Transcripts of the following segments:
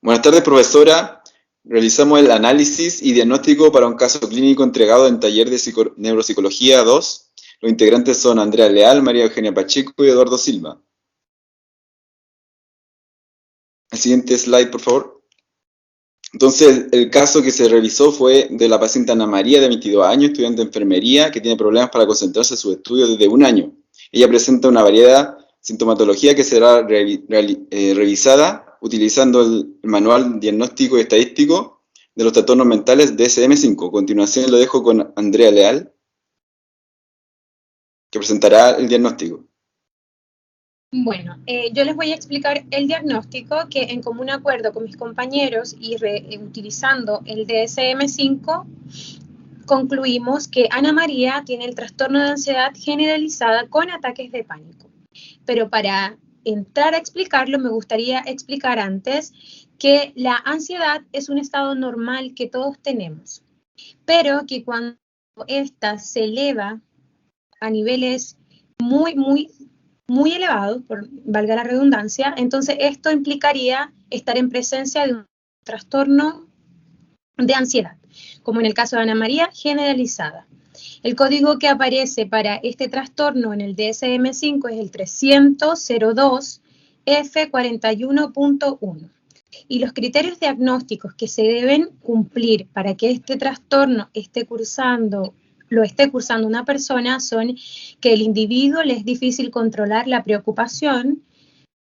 Buenas tardes, profesora. Realizamos el análisis y diagnóstico para un caso clínico entregado en taller de neuropsicología 2. Los integrantes son Andrea Leal, María Eugenia Pacheco y Eduardo Silva. El siguiente slide, por favor. Entonces, el caso que se revisó fue de la paciente Ana María, de 22 años, estudiante de enfermería, que tiene problemas para concentrarse en sus estudios desde un año. Ella presenta una variedad de sintomatología que será revisada utilizando el manual diagnóstico y estadístico de los trastornos mentales DSM-5. A continuación lo dejo con Andrea Leal, que presentará el diagnóstico. Bueno, yo les voy a explicar el diagnóstico que en común acuerdo con mis compañeros y utilizando el DSM-5, concluimos que Ana María tiene el trastorno de ansiedad generalizada con ataques de pánico. Pero para entrar a explicarlo, me gustaría explicar antes que la ansiedad es un estado normal que todos tenemos, pero que cuando esta se eleva a niveles muy elevados, valga la redundancia, entonces esto implicaría estar en presencia de un trastorno de ansiedad, como en el caso de Ana María, generalizada. El código que aparece para este trastorno en el DSM-5 es el 300-02 F41.1. Y los criterios diagnósticos que se deben cumplir para que este trastorno lo esté cursando una persona son que el individuo le es difícil controlar la preocupación,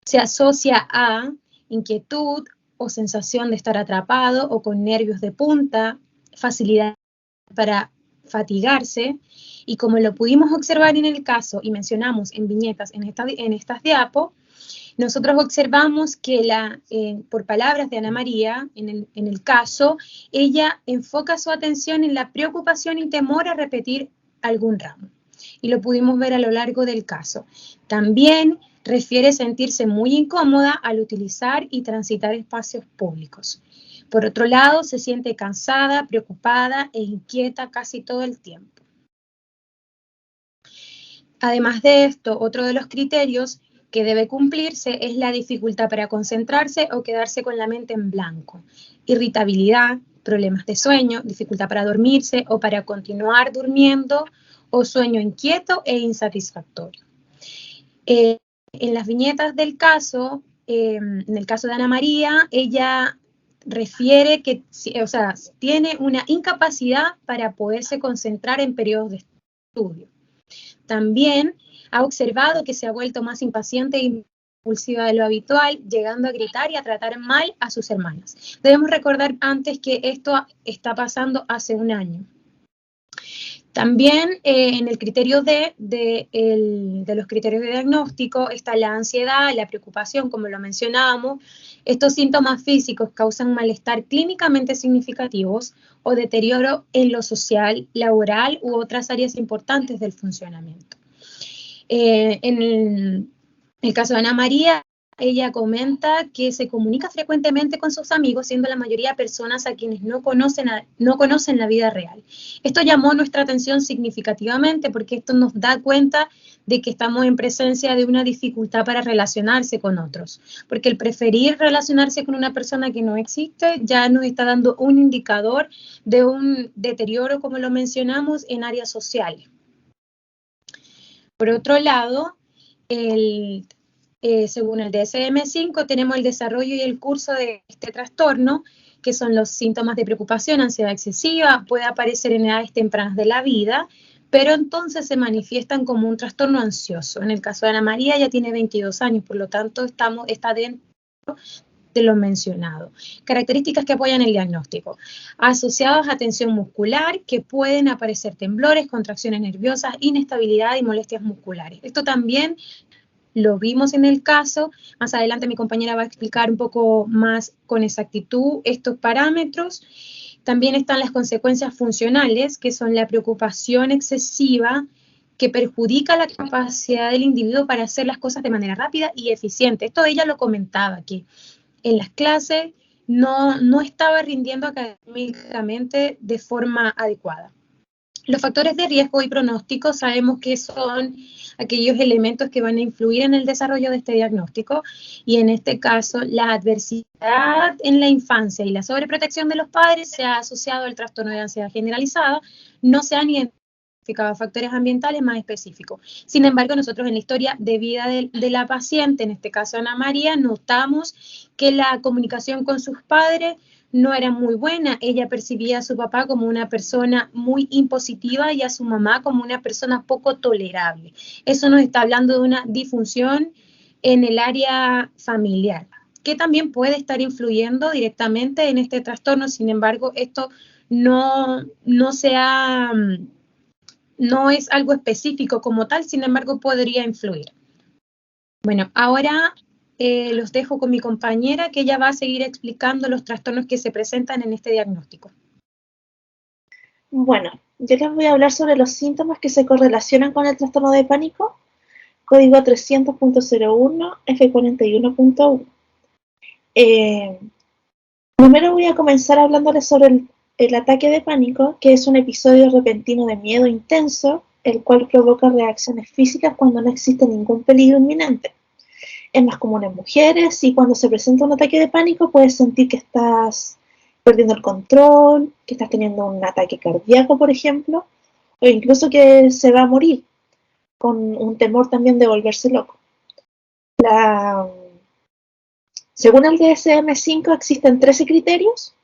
se asocia a inquietud o sensación de estar atrapado o con nervios de punta, facilidad para fatigarse, y como lo pudimos observar en el caso y mencionamos en viñetas en estas diapos, nosotros observamos que por palabras de Ana María, en el caso, ella enfoca su atención en la preocupación y temor a repetir algún ramo. Y lo pudimos ver a lo largo del caso. También refiere sentirse muy incómoda al utilizar y transitar espacios públicos. Por otro lado, se siente cansada, preocupada e inquieta casi todo el tiempo. Además de esto, otro de los criterios que debe cumplirse es la dificultad para concentrarse o quedarse con la mente en blanco, irritabilidad, problemas de sueño, dificultad para dormirse o para continuar durmiendo, o sueño inquieto e insatisfactorio. En las viñetas del caso, en el caso de Ana María, ella refiere que, tiene una incapacidad para poderse concentrar en periodos de estudio. También ha observado que se ha vuelto más impaciente e impulsiva de lo habitual, llegando a gritar y a tratar mal a sus hermanas. Debemos recordar antes que esto está pasando hace un año. También en el criterio de los criterios de diagnóstico está la ansiedad, la preocupación, como lo mencionábamos. Estos síntomas físicos causan malestar clínicamente significativos o deterioro en lo social, laboral u otras áreas importantes del funcionamiento. En el caso de Ana María, ella comenta que se comunica frecuentemente con sus amigos, siendo la mayoría personas a quienes no conocen la vida real. Esto llamó nuestra atención significativamente porque esto nos da cuenta de que estamos en presencia de una dificultad para relacionarse con otros, porque el preferir relacionarse con una persona que no existe ya nos está dando un indicador de un deterioro, como lo mencionamos, en áreas sociales. Por otro lado, según el DSM-5, tenemos el desarrollo y el curso de este trastorno, que son los síntomas de preocupación, ansiedad excesiva, puede aparecer en edades tempranas de la vida, pero entonces se manifiestan como un trastorno ansioso. En el caso de Ana María ya tiene 22 años, por lo tanto está dentro de lo mencionado. Características que apoyan el diagnóstico. Asociadas a tensión muscular, que pueden aparecer temblores, contracciones nerviosas, inestabilidad y molestias musculares. Esto también lo vimos en el caso. Más adelante mi compañera va a explicar un poco más con exactitud estos parámetros. También están las consecuencias funcionales, que son la preocupación excesiva, que perjudica la capacidad del individuo para hacer las cosas de manera rápida y eficiente. Esto ella lo comentaba, que en las clases no estaba rindiendo académicamente de forma adecuada. Los factores de riesgo y pronóstico sabemos que son aquellos elementos que van a influir en el desarrollo de este diagnóstico, y en este caso la adversidad en la infancia y la sobreprotección de los padres se ha asociado al trastorno de ansiedad generalizada. No se han identificado factores ambientales más específicos. Sin embargo, nosotros en la historia de vida de la paciente, en este caso Ana María, notamos que la comunicación con sus padres no era muy buena. Ella percibía a su papá como una persona muy impositiva y a su mamá como una persona poco tolerable. Eso nos está hablando de una disfunción en el área familiar, que también puede estar influyendo directamente en este trastorno. Sin embargo, esto no es algo específico como tal, sin embargo, podría influir. Bueno, ahora los dejo con mi compañera, que ella va a seguir explicando los trastornos que se presentan en este diagnóstico. Bueno, yo les voy a hablar sobre los síntomas que se correlacionan con el trastorno de pánico, código 300.01 F41.1. Primero voy a comenzar hablándoles sobre el ataque de pánico, que es un episodio repentino de miedo intenso, el cual provoca reacciones físicas cuando no existe ningún peligro inminente. Es más común en mujeres, y cuando se presenta un ataque de pánico puedes sentir que estás perdiendo el control, que estás teniendo un ataque cardíaco, por ejemplo, o incluso que se va a morir, con un temor también de volverse loco. Según el DSM-5 existen 13 criterios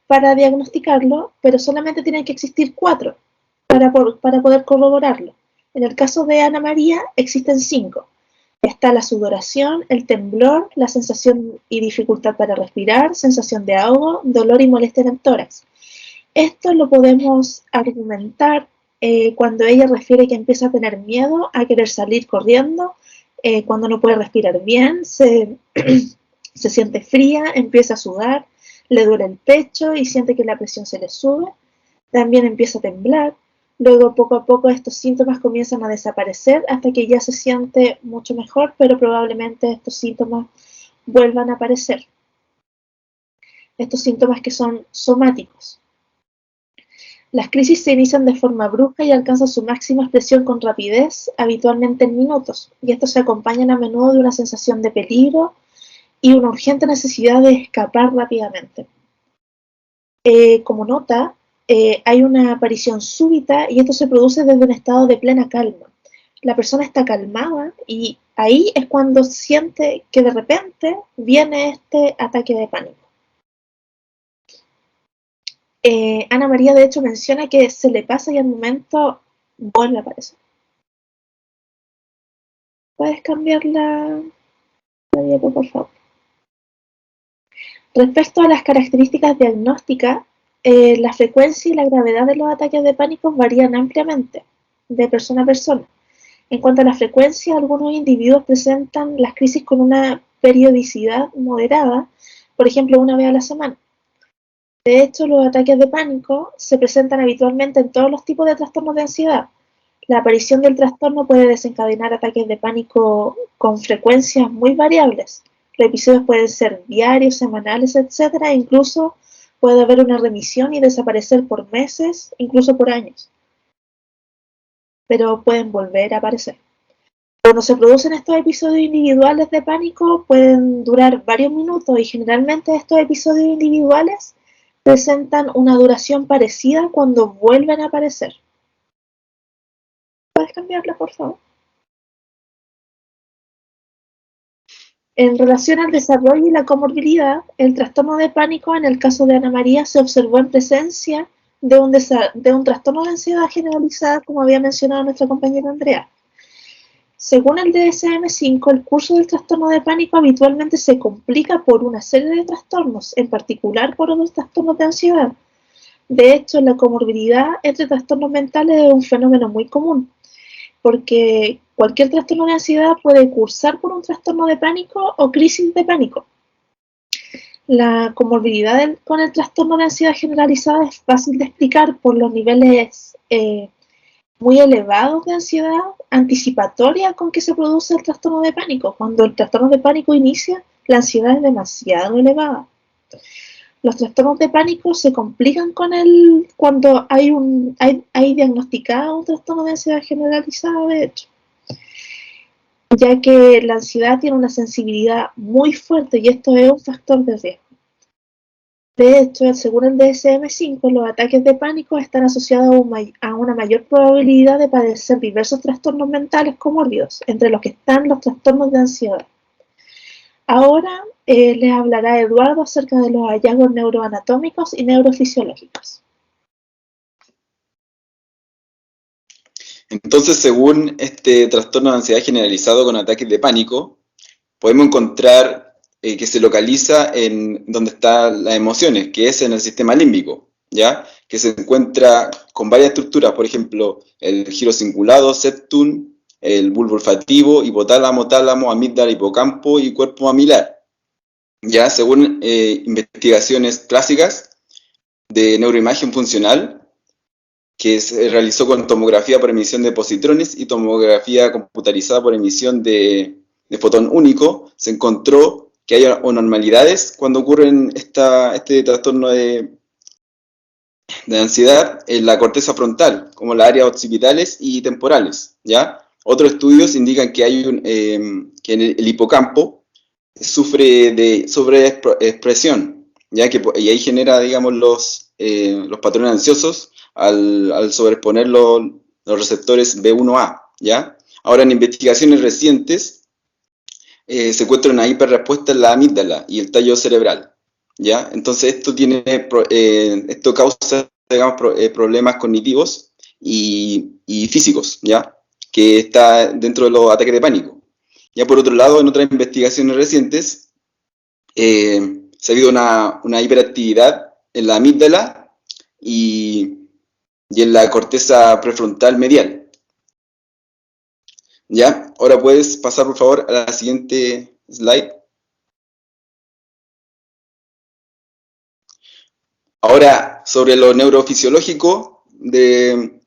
para diagnosticarlo, pero solamente tienen que existir 4 para poder corroborarlo. En el caso de Ana María existen 5. Está la sudoración, el temblor, la sensación y dificultad para respirar, sensación de ahogo, dolor y molestia en el tórax. Esto lo podemos argumentar cuando ella refiere que empieza a tener miedo, a querer salir corriendo, cuando no puede respirar bien, se siente fría, empieza a sudar, le duele el pecho y siente que la presión se le sube, también empieza a temblar. Luego, poco a poco, estos síntomas comienzan a desaparecer hasta que ya se siente mucho mejor, pero probablemente estos síntomas vuelvan a aparecer. Estos síntomas que son somáticos. Las crisis se inician de forma brusca y alcanzan su máxima expresión con rapidez, habitualmente en minutos, y estos se acompañan a menudo de una sensación de peligro y una urgente necesidad de escapar rápidamente. Como nota, hay una aparición súbita y esto se produce desde un estado de plena calma. La persona está calmada y ahí es cuando siente que de repente viene este ataque de pánico. Ana María de hecho menciona que se le pasa y al momento vuelve a aparecer. ¿Puedes cambiar la diapo, por favor? Respecto a las características diagnósticas, la frecuencia y la gravedad de los ataques de pánico varían ampliamente de persona a persona. En cuanto a la frecuencia, algunos individuos presentan las crisis con una periodicidad moderada, por ejemplo, una vez a la semana. De hecho, los ataques de pánico se presentan habitualmente en todos los tipos de trastornos de ansiedad. La aparición del trastorno puede desencadenar ataques de pánico con frecuencias muy variables. Los episodios pueden ser diarios, semanales, etc. Incluso puede haber una remisión y desaparecer por meses, incluso por años. Pero pueden volver a aparecer. Cuando se producen estos episodios individuales de pánico, pueden durar varios minutos y generalmente estos episodios individuales presentan una duración parecida cuando vuelven a aparecer. ¿Puedes cambiarla, por favor? En relación al desarrollo y la comorbilidad, el trastorno de pánico en el caso de Ana María se observó en presencia de un trastorno de ansiedad generalizada, como había mencionado nuestra compañera Andrea. Según el DSM-5, el curso del trastorno de pánico habitualmente se complica por una serie de trastornos, en particular por otros trastornos de ansiedad. De hecho, la comorbilidad entre trastornos mentales es un fenómeno muy común, porque cualquier trastorno de ansiedad puede cursar por un trastorno de pánico o crisis de pánico. La comorbilidad con el trastorno de ansiedad generalizada es fácil de explicar por los niveles muy elevados de ansiedad anticipatoria con que se produce el trastorno de pánico. Cuando el trastorno de pánico inicia, la ansiedad es demasiado elevada. Los trastornos de pánico se complican cuando hay diagnosticado un trastorno de ansiedad generalizada, de hecho, ya que la ansiedad tiene una sensibilidad muy fuerte y esto es un factor de riesgo. De hecho, según el DSM-5, los ataques de pánico están asociados a una mayor probabilidad de padecer diversos trastornos mentales comórbidos, entre los que están los trastornos de ansiedad. Ahora les hablará Eduardo acerca de los hallazgos neuroanatómicos y neurofisiológicos. Entonces, según este trastorno de ansiedad generalizado con ataques de pánico, podemos encontrar que se localiza en donde están las emociones, que es en el sistema límbico, ¿ya? Que se encuentra con varias estructuras, por ejemplo, el giro cingulado, septum, el bulbo olfativo, hipotálamo, tálamo, amígdala, hipocampo y cuerpo mamilar. Ya, según investigaciones clásicas de neuroimagen funcional, que se realizó con tomografía por emisión de positrones y tomografía computarizada por emisión de fotón único, se encontró que hay anormalidades cuando ocurren este trastorno de ansiedad en la corteza frontal, como las áreas occipitales y temporales, ¿ya? Otros estudios indican que que en el hipocampo sufre de sobreexpresión, ¿ya? Y ahí genera, digamos, los patrones ansiosos al sobreexponer los receptores B1A, ¿ya? Ahora, en investigaciones recientes, se encuentra una hiperrespuesta en la amígdala y el tallo cerebral, ¿ya? Entonces, esto causa, digamos, problemas cognitivos y físicos, ¿ya? Que está dentro de los ataques de pánico. Ya por otro lado, en otras investigaciones recientes, se ha habido una hiperactividad en la amígdala y en la corteza prefrontal medial. ¿Ya? Ahora puedes pasar, por favor, a la siguiente slide. Ahora, sobre lo neurofisiológico del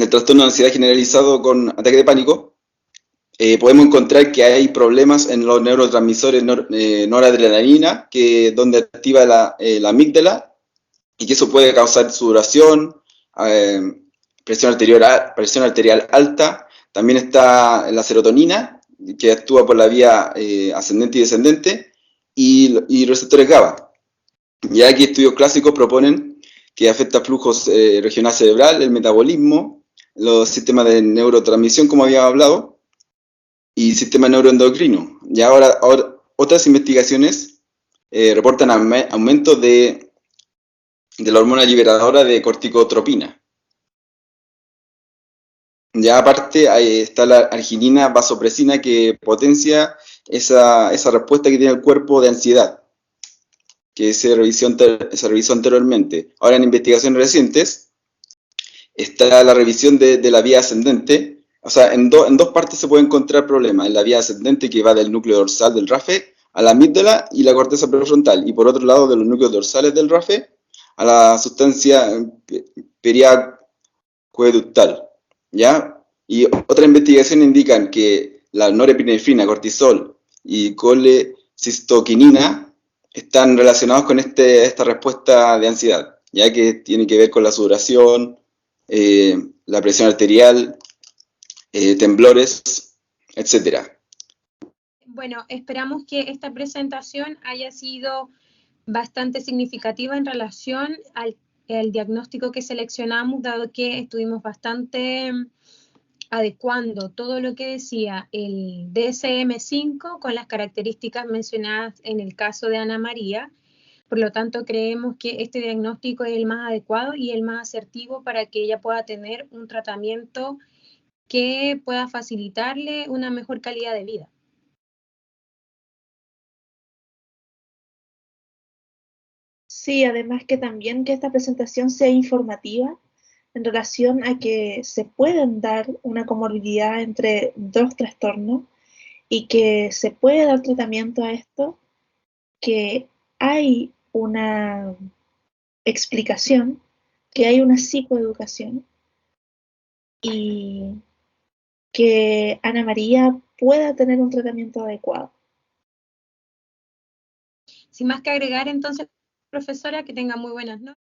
trastorno de ansiedad generalizado con ataque de pánico, podemos encontrar que hay problemas en los neurotransmisores noradrenalina, donde activa la amígdala, y que eso puede causar sudoración, presión arterial alta. También está la serotonina, que actúa por la vía ascendente y descendente, y receptores GABA. Ya aquí estudios clásicos proponen que afecta flujos regional cerebral, el metabolismo, los sistemas de neurotransmisión, como habíamos hablado, y sistema neuroendocrino. Y ahora otras investigaciones reportan aumentos de la hormona liberadora de corticotropina. Ya aparte ahí está la arginina vasopresina, que potencia esa respuesta que tiene el cuerpo de ansiedad, que se revisó anteriormente. Ahora, en investigaciones recientes, está la revisión de la vía ascendente. O sea, en dos partes se puede encontrar problemas. En la vía ascendente, que va del núcleo dorsal del RAFE a la amígdala y la corteza prefrontal. Y por otro lado, de los núcleos dorsales del RAFE a la sustancia periacueductal, ¿ya? Y otras investigaciones indican que la norepinefrina, cortisol y colecistoquinina están relacionados con esta respuesta de ansiedad, ya que tiene que ver con la sudoración, la presión arterial, temblores, etc. Bueno, esperamos que esta presentación haya sido bastante significativa en relación al diagnóstico que seleccionamos, dado que estuvimos bastante adecuando todo lo que decía el DSM-5 con las características mencionadas en el caso de Ana María. Por lo tanto, creemos que este diagnóstico es el más adecuado y el más asertivo para que ella pueda tener un tratamiento que pueda facilitarle una mejor calidad de vida. Sí, además que también que esta presentación sea informativa en relación a que se pueden dar una comorbilidad entre dos trastornos y que se puede dar tratamiento a esto, que hay una explicación, que hay una psicoeducación y que Ana María pueda tener un tratamiento adecuado. Sin más que agregar, entonces, profesora, que tenga muy buenas noches.